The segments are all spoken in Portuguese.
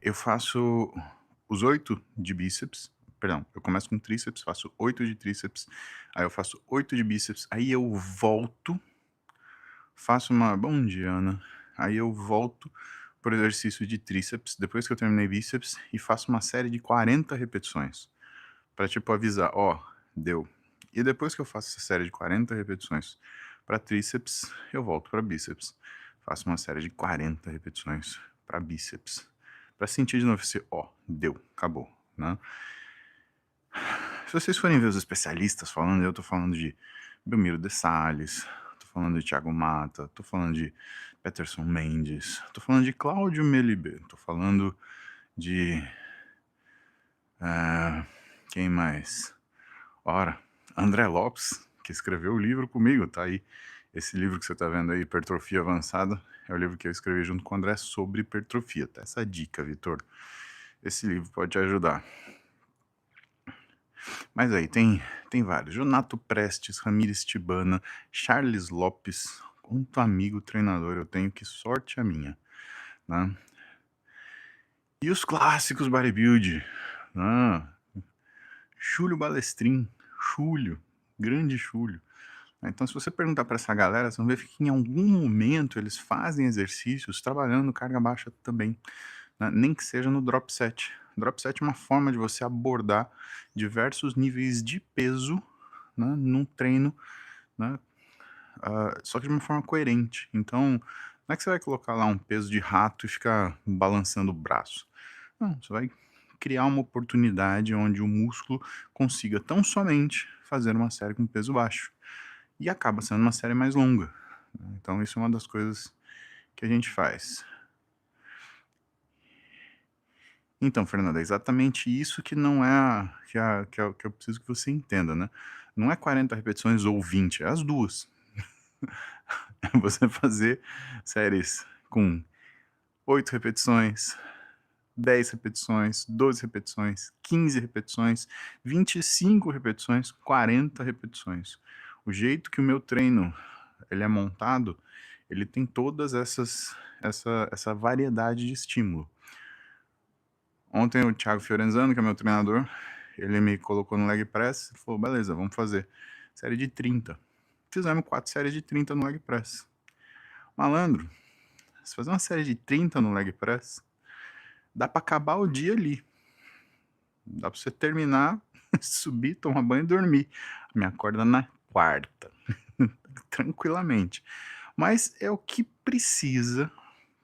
Eu faço os 8 de bíceps, perdão, eu começo com tríceps, faço 8 de tríceps, aí eu faço 8 de bíceps, aí eu volto, faço uma bom dia, Ana. Aí eu volto pro exercício de tríceps, depois que eu terminei bíceps, e faço uma série de 40 repetições, pra tipo avisar: "Ó, deu". E depois que eu faço essa série de 40 repetições pra tríceps, eu volto pra bíceps. Faço uma série de 40 repetições pra bíceps, pra sentir de novo esse: "Ó, deu, acabou", né. Se vocês forem ver os especialistas falando, eu tô falando de Belmiro de Sales, tô falando de Thiago Mata, tô falando de Peterson Mendes, tô falando de Cláudio Melibê, tô falando de, eh, quem mais? Ora, André Lopes, que escreveu o livro comigo, tá aí. Esse livro que você tá vendo aí, Hipertrofia Avançada, é o livro que eu escrevi junto com o André sobre hipertrofia, tá essa dica, Vitor. Esse livro pode te ajudar. Mas aí tem vários, Jonato Prestes, Ramires Tibana, Charles Lopes, quanto amigo treinador eu tenho, que sorte a minha, né. E os clássicos bodybuilde, hã, Júlio Balestrin, Júlio, grande Júlio. Então se você perguntar para essa galera, você vai ver que em algum momento eles fazem exercícios trabalhando carga baixa também, né, nem que seja no drop set. Drop set é uma forma de você abordar diversos níveis de peso, né, num treino, né, só que de uma forma coerente. Então, não é que você vai colocar lá um peso de rato e ficar balançando o braço. Não, você vai criar uma oportunidade onde o músculo consiga tão somente fazer uma série com peso baixo. E acaba sendo uma série mais longa, né. Então isso é uma das coisas que a gente faz. Então, Fernanda, é exatamente isso que não é que eu preciso que você entenda, né. Não é 40 repetições ou 20, é as 2. É você fazer séries com 8 repetições, 10 repetições, 12 repetições, 15 repetições, 25 repetições, 40 repetições. O jeito que o meu treino ele é montado, ele tem todas essa variedade de estímulo. Ontem o Thiago Fiorenzano, que é meu treinador, ele me colocou no leg press e falou: "Beleza, vamos fazer série de 30". Fizemos 4 séries de 30 no leg press. Malandro, se fazer uma série de 30 no leg press, dá pra acabar o dia ali. Dá pra você terminar, subir, tomar banho e dormir. Me acorda na quarta, tranquilamente. Mas é o que precisa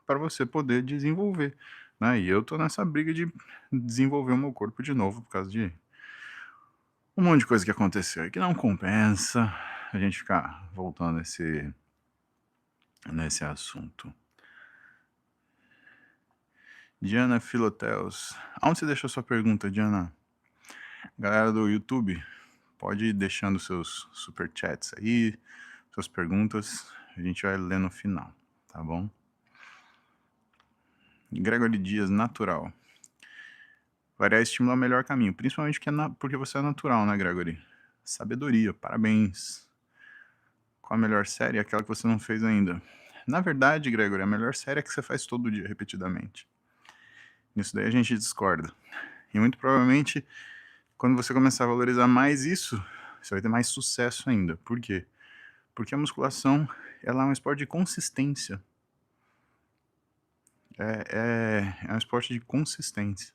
para você poder desenvolver, né. E eu tô nessa briga de desenvolver o meu corpo de novo por causa de um monte de coisa que aconteceu e que não compensa a gente ficar voltando nesse assunto. Diana Filoteus, aonde você deixou sua pergunta, Diana? Galera do YouTube, pode ir deixando seus super chats aí, suas perguntas, a gente vai ler no final, tá bom? Gregory Dias, natural. Variar estímulo é o melhor caminho, principalmente que porque você é natural, né, Gregory? Sabedoria, parabéns. Qual a melhor série? Aquela que você não fez ainda. Na verdade, Gregory, a melhor série é que você faz todo dia, repetidamente. Nisso daí a gente discorda. E muito provavelmente, quando você começar a valorizar mais isso, você vai ter mais sucesso ainda. Por quê? Porque a musculação, ela é um esporte de consistência. É um esporte de consistência.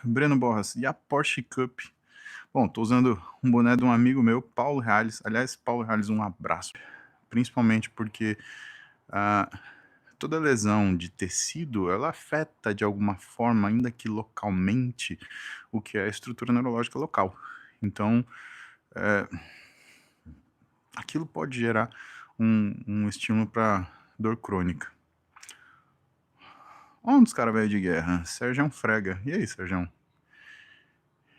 Breno Borras, e a Porsche Cup? Bom, tô usando um boné de um amigo meu, Paulo Reales. Aliás, Paulo Reales, um abraço. Principalmente porque ah, toda lesão de tecido, ela afeta de alguma forma, ainda que localmente, o que é a estrutura neurológica local. Então, eh, aquilo pode gerar um estímulo para dor crônica. Ó, um dos caras velho de guerra, Sergião Frega. E aí, Sergião?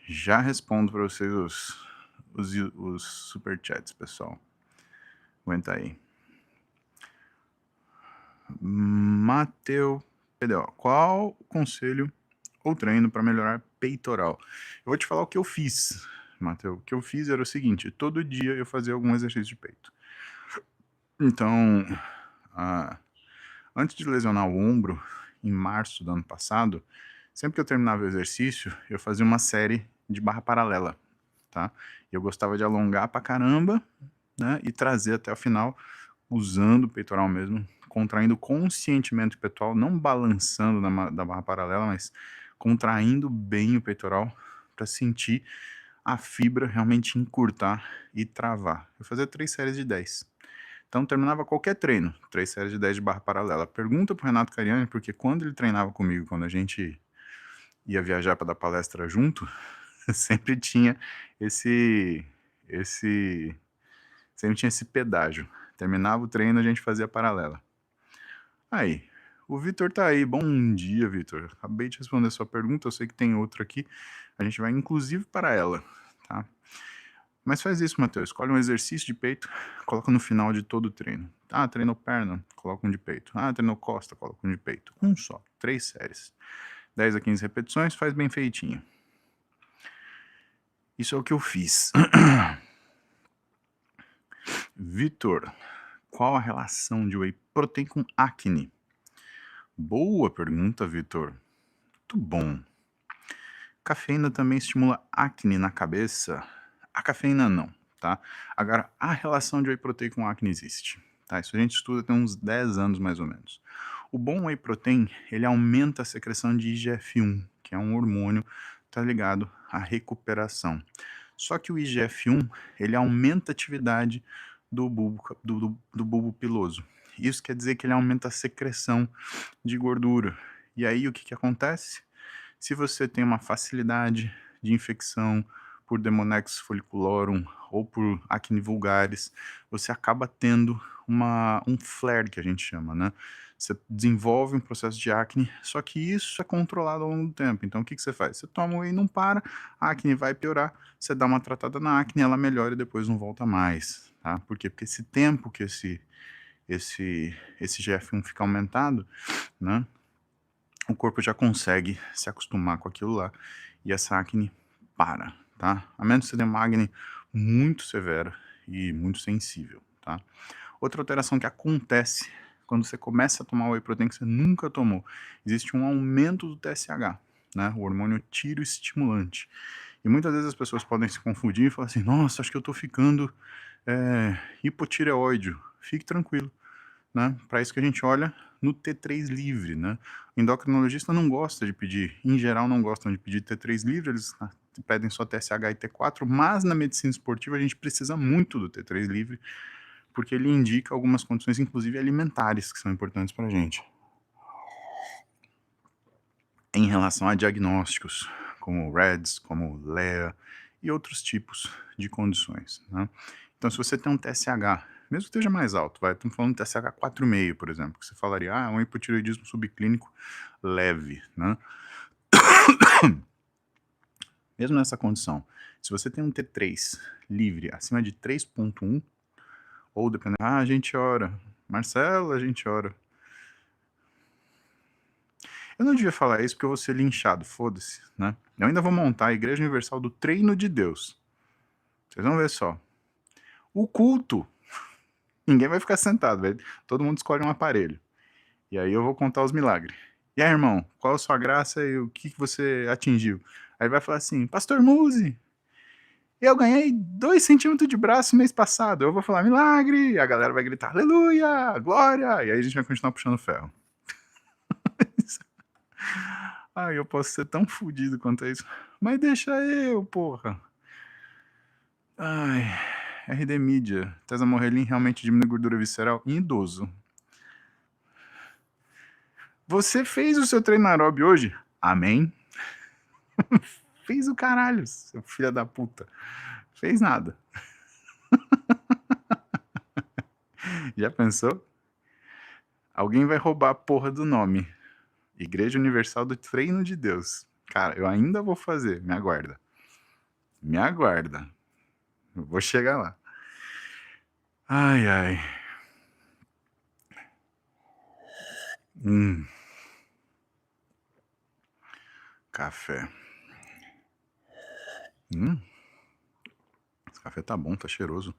Já respondo para vocês os superchats, pessoal. Aguenta aí. Mateu PDO, qual o conselho ou treino para melhorar peitoral? Eu vou te falar o que eu fiz, Mateu. O que eu fiz era o seguinte: todo dia eu fazia algum exercício de peito. Então, ah, antes de lesionar o ombro, em março do ano passado, sempre que eu terminava o exercício, eu fazia uma série de barra paralela, tá. Eu gostava de alongar pra caramba, né, e trazer até o final, usando o peitoral mesmo, contraindo conscientemente o peitoral, não balançando da barra paralela, mas contraindo bem o peitoral para sentir a fibra realmente encurtar e travar. Eu fazia 3 séries de 10. Então terminava qualquer treino, 3 séries de 10 de barra paralela. Pergunta para o Renato Cariani, porque quando ele treinava comigo, quando a gente ia viajar para dar palestra junto, sempre tinha esse esse sempre tinha esse pedágio. Terminava o treino, a gente fazia paralela. Aí, o Vitor tá aí. Bom dia, Vitor. Acabei de responder a sua pergunta, eu sei que tem outra aqui. A gente vai inclusive para ela, tá? Mas faz isso, Matheus. Escolhe um exercício de peito, coloca no final de todo o treino. Ah, treinou perna, coloca um de peito. Ah, treinou costa, coloca um de peito. Um só, 3 séries. 10 a 15 repetições, faz bem feitinho. Isso é o que eu fiz. Vitor, qual a relação de whey protein com acne? Boa pergunta, Vitor. Muito bom. Cafeína também estimula acne na cabeça? A cafeína não, tá? Agora, a relação de whey protein com acne existe, tá? Isso a gente estuda tem uns 10 anos mais ou menos. O bom whey protein, ele aumenta a secreção de IGF-1, que é um hormônio tá ligado à recuperação. Só que o IGF-1, ele aumenta a atividade do bulbo, do bulbo piloso. Isso quer dizer que ele aumenta a secreção de gordura. E aí o que que acontece? Se você tem uma facilidade de infecção por Demodex folliculorum ou por acne vulgaris, você acaba tendo um flare, que a gente chama, né. Você desenvolve um processo de acne, só que isso é controlado ao longo do tempo. Então o que que você faz? Você toma whey e não para, a acne vai piorar, você dá uma tratada na acne, ela melhora e depois não volta mais, tá. Por quê? Porque esse tempo que esse GF1 fica aumentado, né, o corpo já consegue se acostumar com aquilo lá e essa acne para, tá? A menos que você tenha uma acne muito severa e muito sensível, tá? Outra alteração que acontece quando você começa a tomar whey protein que você nunca tomou, existe um aumento do TSH, né? O hormônio tiroestimulante. E muitas vezes as pessoas podem se confundir e falar assim: nossa, acho que eu tô ficando hipotireoide. Fique tranquilo, né? Para isso que a gente olha no T3 livre, né? O endocrinologista não gosta de pedir, em geral não gostam de pedir T3 livre, eles pedem só TSH e T4, mas na medicina esportiva a gente precisa muito do T3 livre, porque ele indica algumas condições, inclusive alimentares, que são importantes para a gente. Em relação a diagnósticos, como REDS, como LEA e outros tipos de condições, né? Então, se você tem um TSH, mesmo que esteja mais alto, estamos falando de TSH 4,5, por exemplo, que você falaria, é um hipotireoidismo subclínico leve, né? Mesmo nessa condição, se você tem um T3 livre acima de 3,1, ou dependendo, a gente ora, Marcelo, a gente ora. Eu não devia falar isso porque eu vou ser linchado, foda-se, né? Eu ainda vou montar a Igreja Universal do Treino de Deus. Vocês vão ver só. O culto, ninguém vai ficar sentado, velho. Todo mundo escolhe um aparelho. E aí eu vou contar os milagres. E aí, irmão, qual a sua graça e o que você atingiu? Aí vai falar assim, Pastor Muzi, eu ganhei 2 centímetros de braço mês passado. Eu vou falar milagre, e a galera vai gritar aleluia, glória, e aí a gente vai continuar puxando ferro. Ai, eu posso ser tão fodido quanto isso. Mas deixa eu, porra. Ai, RD Mídia. Tesamorrelin realmente diminui gordura visceral em idoso. Você fez o seu treino aeróbio hoje? Amém. Fez o caralho, seu filho da puta. Fez nada. Já pensou? Alguém vai roubar a porra do nome. Igreja Universal do Treino de Deus. Cara, eu ainda vou fazer. Me aguarda. Me aguarda. Eu vou chegar lá. Ai, ai. Café. Esse café tá bom, tá cheiroso.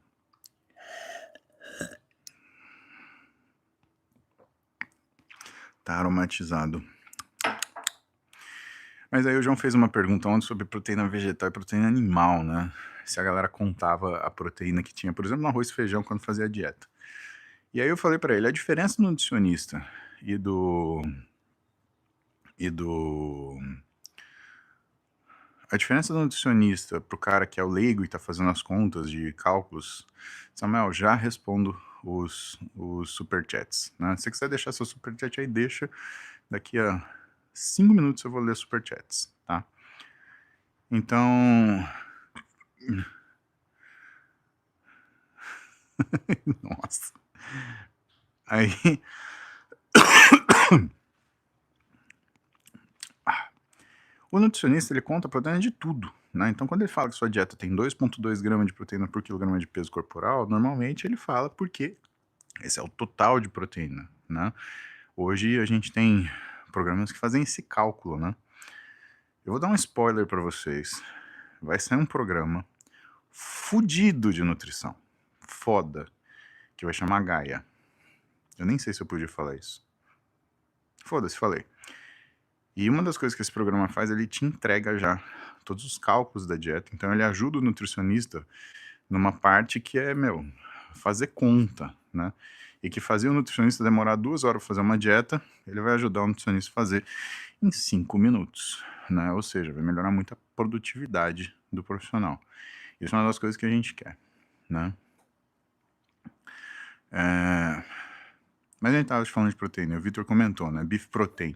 Tá aromatizado. Mas aí o João fez uma pergunta ontem sobre proteína vegetal e proteína animal, né? Se a galera contava a proteína que tinha, por exemplo, no arroz e feijão quando fazia dieta. E aí eu falei pra ele, a diferença do nutricionista e do e do a diferença do nutricionista pro cara que é o leigo e tá fazendo as contas de cálculos, Samuel, já respondo os superchats, né? Se você quiser deixar seu superchat aí, deixa. Daqui a 5 minutos eu vou ler superchats, tá? Então, nossa. Aí, o nutricionista ele conta a proteína de tudo, né? Então, quando ele fala que sua dieta tem 2,2 gramas de proteína por quilograma de peso corporal, normalmente ele fala porque esse é o total de proteína, né? Hoje a gente tem programas que fazem esse cálculo, né? Eu vou dar um spoiler para vocês. Vai sair um programa fudido de nutrição, foda, que vai chamar Gaia. Eu nem sei se eu podia falar isso. Foda-se, falei. E uma das coisas que esse programa faz, ele te entrega já todos os cálculos da dieta. Então ele ajuda o nutricionista numa parte que é, meu, fazer conta, né? E que fazia o nutricionista demorar 2 horas para fazer uma dieta, ele vai ajudar o nutricionista a fazer em 5 minutos, né? Ou seja, vai melhorar muito a produtividade do profissional. Isso é uma das coisas que a gente quer, né? Mas a gente estava falando de proteína, o Vitor comentou, né? Beef protein.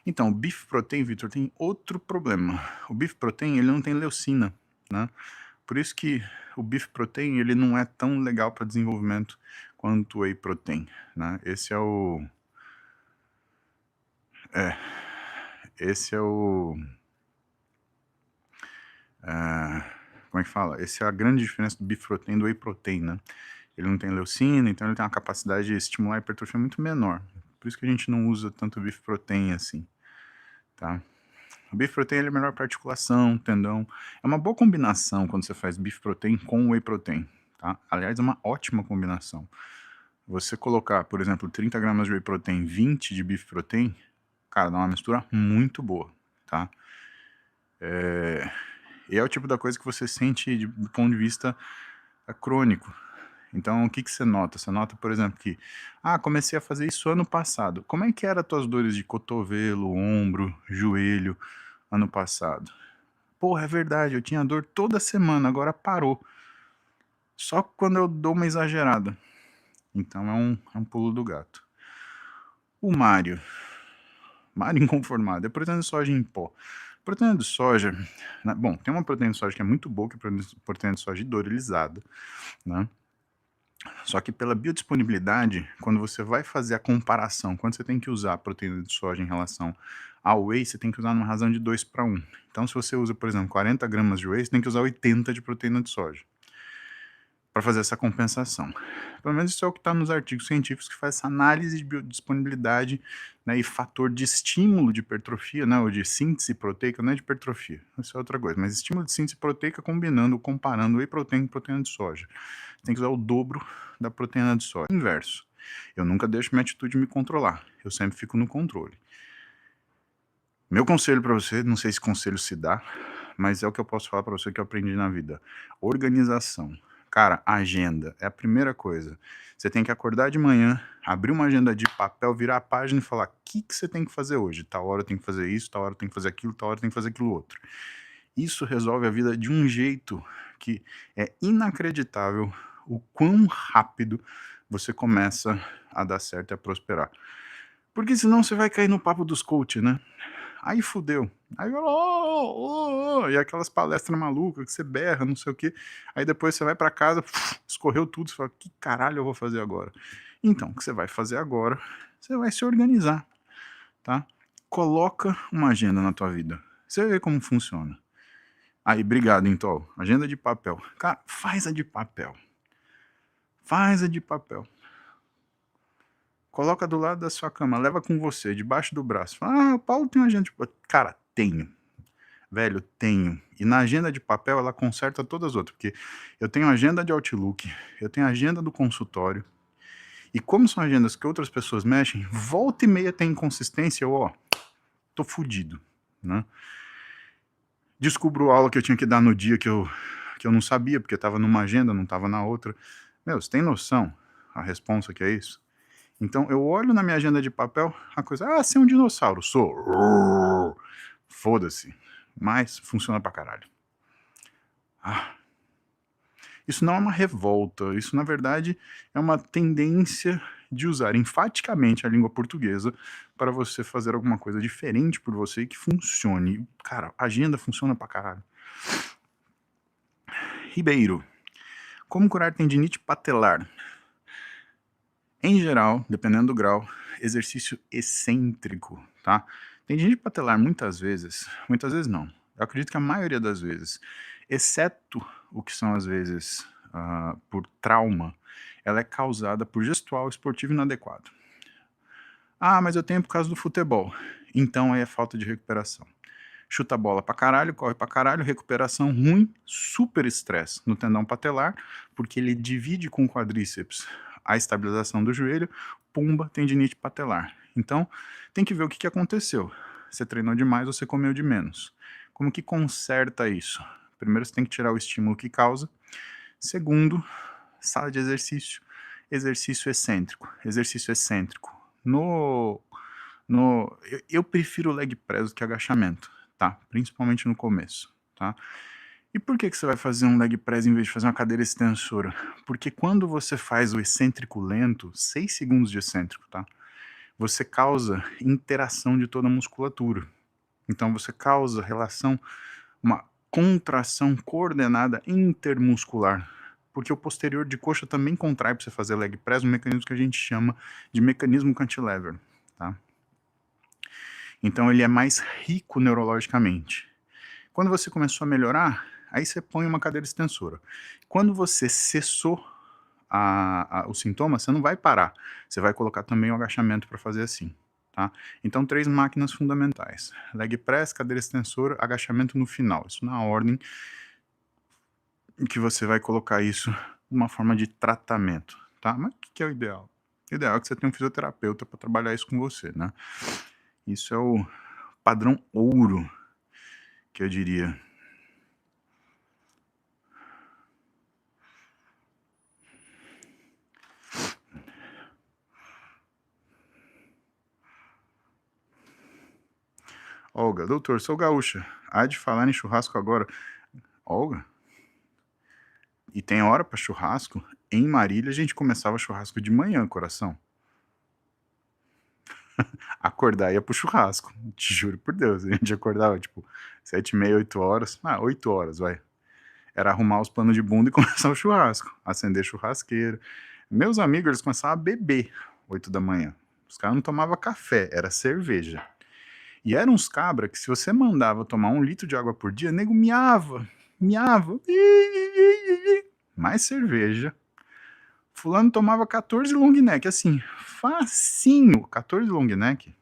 Então, o beef protein, Vitor, tem outro problema. O beef protein, ele não tem leucina, né? Por isso que o beef protein, ele não é tão legal para desenvolvimento quanto o whey protein, né? Esse é o... como é que fala? Essa é a grande diferença do beef protein e do whey protein, né? Ele não tem leucina, então ele tem uma capacidade de estimular a hipertrofia muito menor. Por isso que a gente não usa tanto beef protein assim, tá? O beef protein ele é melhor para articulação, tendão. É uma boa combinação quando você faz beef protein com whey protein, tá? Aliás, é uma ótima combinação. Você colocar, por exemplo, 30 gramas de whey protein, 20 de beef protein, cara, dá uma mistura muito boa, tá? E é o tipo da coisa que você sente do ponto de vista crônico. Então, o que você nota? Você nota, por exemplo, que comecei a fazer isso ano passado. Como é que eram as tuas dores de cotovelo, ombro, joelho ano passado? Porra, é verdade, eu tinha dor toda semana, agora parou. Só quando eu dou uma exagerada. Então é um pulo do gato. O Mário inconformado, é proteína de soja em pó. Proteína de soja, né, bom, tem uma proteína de soja que é muito boa, que é a proteína de soja hidrolisada, né? Só que pela biodisponibilidade, quando você vai fazer a comparação, quando você tem que usar a proteína de soja em relação ao whey, você tem que usar numa razão de 2 para 1. Então, se você usa, por exemplo, 40 gramas de whey, você tem que usar 80 de proteína de soja para fazer essa compensação. Pelo menos isso é o que está nos artigos científicos que faz essa análise de biodisponibilidade, né, e fator de estímulo de hipertrofia, né, ou de síntese proteica, não é de hipertrofia, isso é outra coisa, mas estímulo de síntese proteica combinando, comparando whey protein com proteína de soja. Tem que usar o dobro da proteína de soja. Inverso. Eu nunca deixo minha atitude me controlar. Eu sempre fico no controle. Meu conselho para você, não sei se conselho se dá, mas é o que eu posso falar para você que eu aprendi na vida. Organização. Cara, agenda é a primeira coisa. Você tem que acordar de manhã, abrir uma agenda de papel, virar a página e falar o que você tem que fazer hoje. Tal hora eu tenho que fazer isso, tal hora eu tenho que fazer aquilo, tal hora eu tenho que fazer aquilo outro. Isso resolve a vida de um jeito que é inacreditável o quão rápido você começa a dar certo e a prosperar. Porque senão você vai cair no papo dos coach, né? Aí fudeu. Aí, e aquelas palestras malucas que você berra, não sei o quê. Aí depois você vai pra casa, escorreu tudo, você fala, que caralho eu vou fazer agora? Então, o que você vai fazer agora? Você vai se organizar, tá? Coloca uma agenda na tua vida. Você vai ver como funciona. Aí, obrigado, Intol. Agenda de papel. Cara, faz a de papel. Faz a de papel. Coloca do lado da sua cama, leva com você, debaixo do braço. Fala, o Paulo tem uma agenda de papel. Cara, tenho. Velho, tenho. E na agenda de papel ela conserta todas as outras. Porque eu tenho agenda de Outlook, eu tenho agenda do consultório E como são agendas que outras pessoas mexem, volta e meia tem inconsistência, eu, ó, tô fudido, né. Descubro aula que eu tinha que dar no dia que eu não sabia, porque estava numa agenda, não estava na outra. Meu, você tem noção a responsa que é isso? Então eu olho na minha agenda de papel, a coisa: "Ah, você é um dinossauro", "Sou". Foda-se, mas funciona pra caralho. Ah, isso não é uma revolta, isso na verdade é uma tendência de usar enfaticamente a língua portuguesa para você fazer alguma coisa diferente por você e que funcione. Cara, a agenda funciona pra caralho. Ribeiro, como curar tendinite patelar? Em geral, dependendo do grau, exercício excêntrico, tá? Tendinite patelar muitas vezes não, eu acredito que a maioria das vezes, exceto o que são as vezes, por trauma, ela é causada por gestual esportivo inadequado. "Ah, mas eu tenho por causa do futebol", então aí é falta de recuperação. Chuta a bola pra caralho, corre pra caralho, recuperação ruim, super estresse no tendão patelar, porque ele divide com o quadríceps a estabilização do joelho, pumba, tendinite patelar. Então, tem que ver o que aconteceu. Você treinou demais ou você comeu de menos. Como que conserta isso? Primeiro você tem que tirar o estímulo que causa. Segundo, sala de exercício, exercício excêntrico. Exercício excêntrico. Eu prefiro leg press do que agachamento, tá? Principalmente no começo, tá? E por que que você vai fazer um leg press em vez de fazer uma cadeira extensora? Porque quando você faz o excêntrico lento, 6 segundos de excêntrico, tá? Você causa interação de toda a musculatura. Então você causa relação, uma contração coordenada intermuscular. Porque o posterior de coxa também contrai para você fazer leg press, um mecanismo que a gente chama de mecanismo cantilever, tá? Então ele é mais rico neurologicamente. Quando você começou a melhorar, aí você põe uma cadeira extensora. Quando você cessou os sintomas, você não vai parar. Você vai colocar também o agachamento para fazer assim, tá? Então 3 máquinas fundamentais: leg press, cadeira extensora, agachamento no final. Isso na ordem em que você vai colocar isso, uma forma de tratamento, tá? Mas o que é o ideal? O ideal é que você tenha um fisioterapeuta para trabalhar isso com você, né? Isso é o padrão ouro, que eu diria. Olga: "Doutor, sou gaúcha. Há de falar em churrasco agora". Olga, e tem hora para churrasco? Em Marília a gente começava churrasco de manhã, coração. Acordar e ia para o churrasco, te juro por Deus, a gente acordava tipo 7h30, 8h, 8h vai. Era arrumar os panos de bunda e começar o churrasco, acender churrasqueira. Meus amigos, eles começavam a beber 8h. Os caras não tomava café, era cerveja. E eram uns cabra que se você mandava tomar 1 litro de água por dia, nego miava, miava. Mais cerveja. Fulano tomava 14 long neck, assim, facinho, 14 long neck.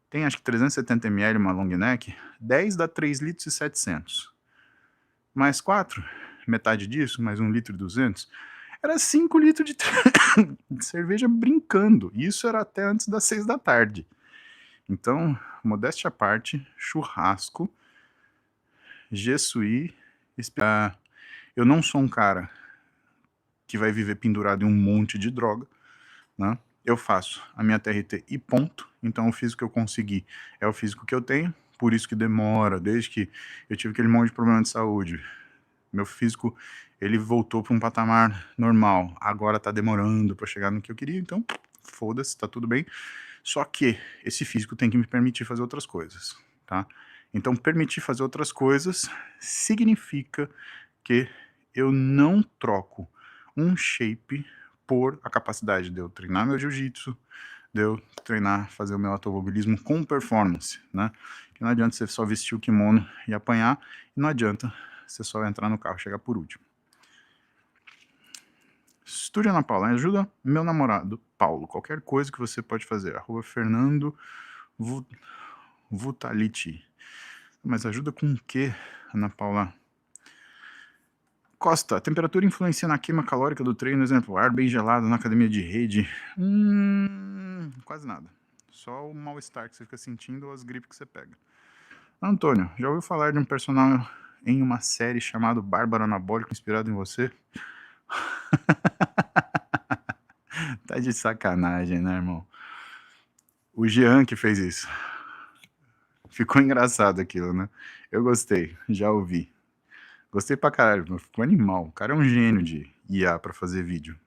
Tem acho que 370 ml uma long neck, 10 dá 3,7 litros. Mais 4, metade disso, mais 1,2 litros, era 5 litros de cerveja brincando. Isso era até antes das 6 da tarde. Então, modéstia à parte, churrasco, jesuí, eu não sou um cara que vai viver pendurado em um monte de droga, né? Eu faço a minha TRT e ponto. Então o físico que eu consegui é o físico que eu tenho, por isso que demora, desde que eu tive aquele monte de problema de saúde. Meu físico, ele voltou para um patamar normal, agora tá demorando para chegar no que eu queria, então foda-se, tá tudo bem. Só que esse físico tem que me permitir fazer outras coisas, tá? Então permitir fazer outras coisas significa que eu não troco um shape por a capacidade de eu treinar meu jiu-jitsu, de eu treinar, fazer o meu automobilismo com performance, né? Que não adianta você só vestir o kimono e apanhar, e não adianta você só entrar no carro e chegar por último. Estúdio Ana Paula, ajuda meu namorado Paulo. Qualquer coisa que você pode fazer. @Fernando Vutaliti. Mas ajuda com o quê, Ana Paula? Costa, a temperatura influencia na queima calórica do treino, exemplo, ar bem gelado na academia de rede. Quase nada. Só o mal-estar que você fica sentindo ou as gripes que você pega. Antônio, já ouviu falar de um personagem em uma série chamado Bárbaro Anabólico inspirado em você? Tá de sacanagem, né, irmão? O Jean que fez isso. Ficou engraçado aquilo, né? Eu gostei, já ouvi. Gostei pra caralho, ficou animal. O cara é um gênio de IA pra fazer vídeo.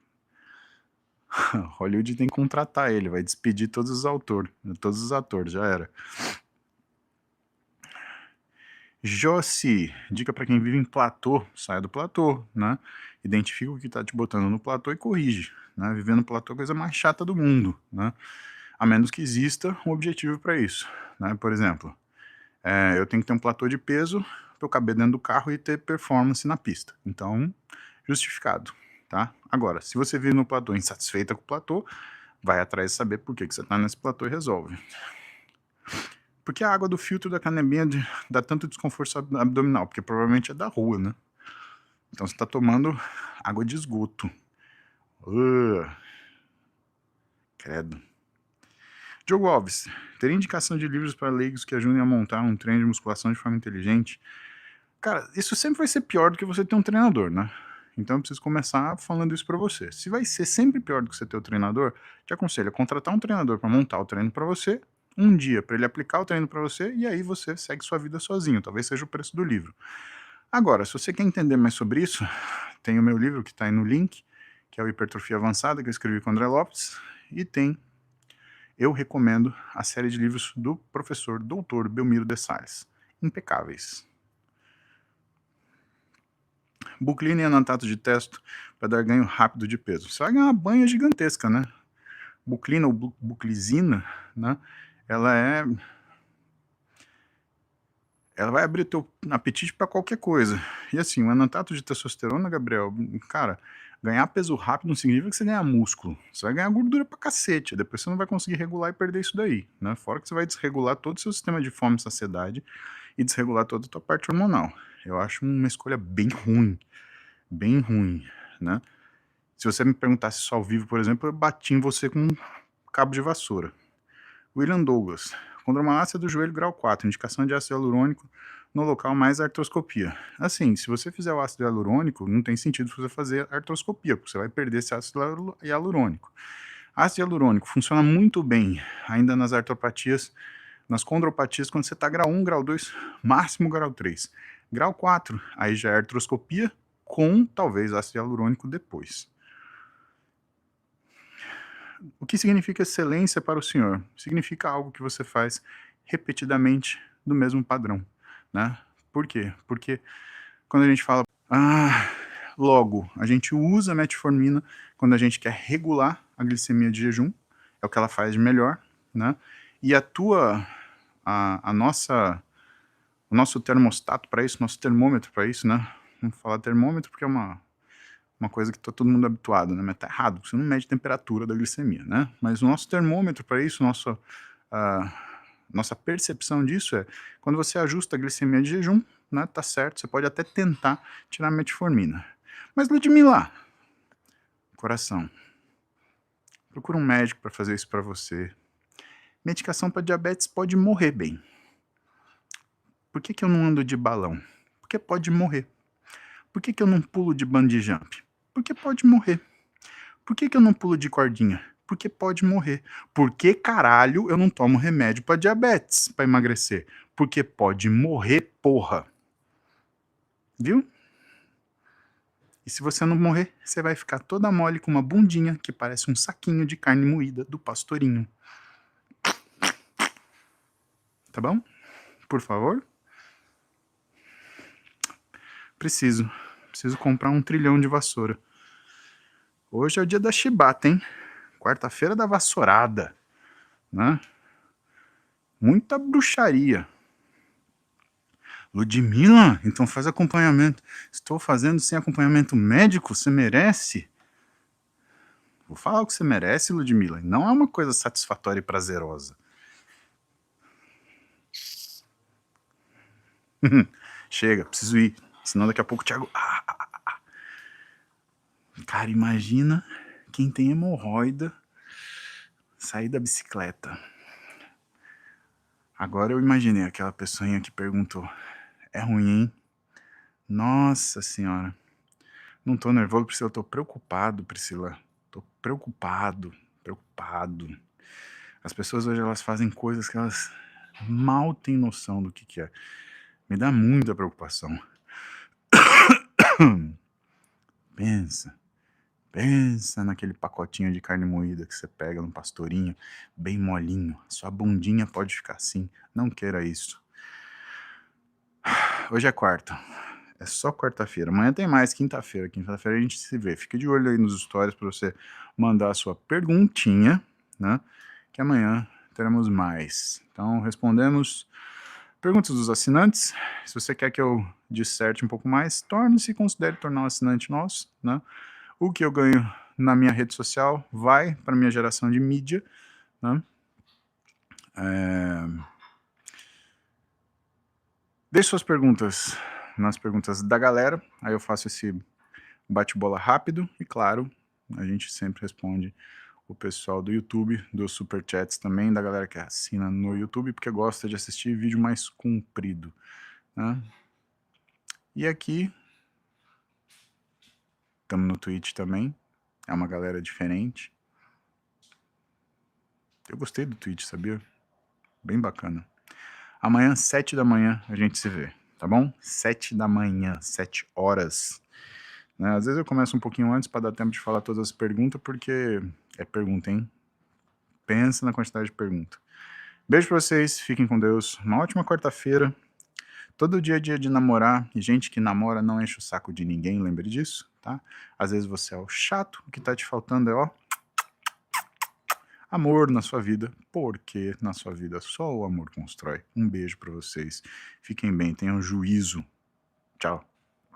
Hollywood tem que contratar ele, vai despedir todos os atores, já era. Josi, dica pra quem vive em platô, saia do platô, né? Identifica o que tá te botando no platô e corrige, né? Viver no platô é a coisa mais chata do mundo, né? A menos que exista um objetivo para isso, né? Por exemplo, eu tenho que ter um platô de peso para eu caber dentro do carro e ter performance na pista. Então, justificado, tá? Agora, se você vive no platô insatisfeita com o platô, vai atrás de saber por que você tá nesse platô e resolve. Por que a água do filtro da canelinha dá tanto desconforto abdominal? Porque provavelmente é da rua, né? Então você tá tomando água de esgoto. Credo. Diogo Alves, teria indicação de livros para leigos que ajudem a montar um treino de musculação de forma inteligente? Cara, isso sempre vai ser pior do que você ter um treinador, né? Então eu preciso começar falando isso para você. Se vai ser sempre pior do que você ter o treinador, te aconselho a contratar um treinador para montar o treino para você, um dia para ele aplicar o treino para você e aí você segue sua vida sozinho. Talvez seja o preço do livro. Agora, se você quer entender mais sobre isso, tem o meu livro que está aí no link, que é o Hipertrofia Avançada, que eu escrevi com o André Lopes, e eu recomendo a série de livros do professor Dr. Belmiro de Sales. Impecáveis. Buclina e anatato de testo para dar ganho rápido de peso. Você vai ganhar uma banha gigantesca, né? Buclina ou buclizina, né? Ela vai abrir teu apetite para qualquer coisa. E assim, o anatato de testosterona, Gabriel, cara, ganhar peso rápido não significa que você ganha músculo. Você vai ganhar gordura pra cacete. Depois você não vai conseguir regular e perder isso daí, né? Fora que você vai desregular todo o seu sistema de fome e saciedade e desregular toda a tua parte hormonal. Eu acho uma escolha bem ruim, né? Se você me perguntasse isso ao vivo, por exemplo, eu bati em você com um cabo de vassoura. William Douglas, condromalácia do joelho grau 4, indicação de ácido hialurônico no local mais artroscopia. Assim, se você fizer o ácido hialurônico, não tem sentido você fazer artroscopia, porque você vai perder esse ácido hialurônico. Ácido hialurônico funciona muito bem ainda nas artropatias, nas condropatias, quando você está grau 1, grau 2, máximo grau 3. Grau 4, aí já é artroscopia com talvez ácido hialurônico depois. O que significa excelência para o senhor? Significa algo que você faz repetidamente do mesmo padrão, né? Por quê? Porque quando a gente fala, logo, a gente usa metformina quando a gente quer regular a glicemia de jejum, é o que ela faz de melhor, né? E o nosso termostato para isso, nosso termômetro para isso, né? Vamos falar termômetro porque é uma coisa que tá todo mundo habituado, né? Mas tá errado, você não mede a temperatura da glicemia, né? Mas o nosso termômetro para isso, nossa percepção disso é quando você ajusta a glicemia de jejum, né? Tá certo, você pode até tentar tirar a metformina. Mas Ludmila, coração, procura um médico para fazer isso para você. Medicação para diabetes pode morrer bem. Por que eu não ando de balão? Porque pode morrer. Por que eu não pulo de bungee jump? Porque pode morrer. Por que eu não pulo de cordinha? Porque pode morrer. Por que caralho eu não tomo remédio para diabetes, para emagrecer? Porque pode morrer, porra. Viu? E se você não morrer, você vai ficar toda mole com uma bundinha que parece um saquinho de carne moída do pastorinho. Tá bom? Por favor? Preciso comprar 1 trilhão de vassoura. Hoje é o dia da chibata, hein? Quarta-feira da vassourada, né? Muita bruxaria. Ludmila, então faz acompanhamento. Estou fazendo sem acompanhamento médico? Você merece? Vou falar o que você merece, Ludmila. Não é uma coisa satisfatória e prazerosa. Chega, preciso ir. Senão daqui a pouco o Thiago... Cara, imagina quem tem hemorroida sair da bicicleta. Agora eu imaginei aquela pessoinha que perguntou: "É ruim, hein?" Nossa senhora. Não tô nervoso, Priscila, eu tô preocupado, Priscila. Tô preocupado, preocupado. As pessoas hoje elas fazem coisas que elas mal têm noção do que é. Me dá muita preocupação. Pensa, pensa naquele pacotinho de carne moída que você pega no pastorinho, bem molinho. Sua bundinha pode ficar assim. Não queira isso. Hoje é quarta. É só quarta-feira. Amanhã tem mais, quinta-feira. Quinta-feira a gente se vê. Fique de olho aí nos stories para você mandar a sua perguntinha, né? Que amanhã teremos mais. Então, respondemos perguntas dos assinantes. Se você quer que eu disserte um pouco mais, torne-se e considere tornar um assinante nosso, né? O que eu ganho na minha rede social vai para minha geração de mídia, né? Deixe suas perguntas nas perguntas da galera, aí eu faço esse bate-bola rápido e, claro, a gente sempre responde o pessoal do YouTube, dos superchats também, da galera que assina no YouTube, porque gosta de assistir vídeo mais comprido, né? E aqui, estamos no Twitch também, é uma galera diferente. Eu gostei do Twitch, sabia? Bem bacana. Amanhã, 7 da manhã, a gente se vê, tá bom? 7 da manhã, 7 horas. Né? Às vezes eu começo um pouquinho antes para dar tempo de falar todas as perguntas, porque é pergunta, hein? Pensa na quantidade de perguntas. Beijo pra vocês, fiquem com Deus. Uma ótima quarta-feira. Todo dia é dia de namorar, e gente que namora não enche o saco de ninguém, lembre disso, tá? Às vezes você é o chato, o que tá te faltando é, ó, amor na sua vida, porque na sua vida só o amor constrói. Um beijo pra vocês. Fiquem bem, tenham juízo. Tchau.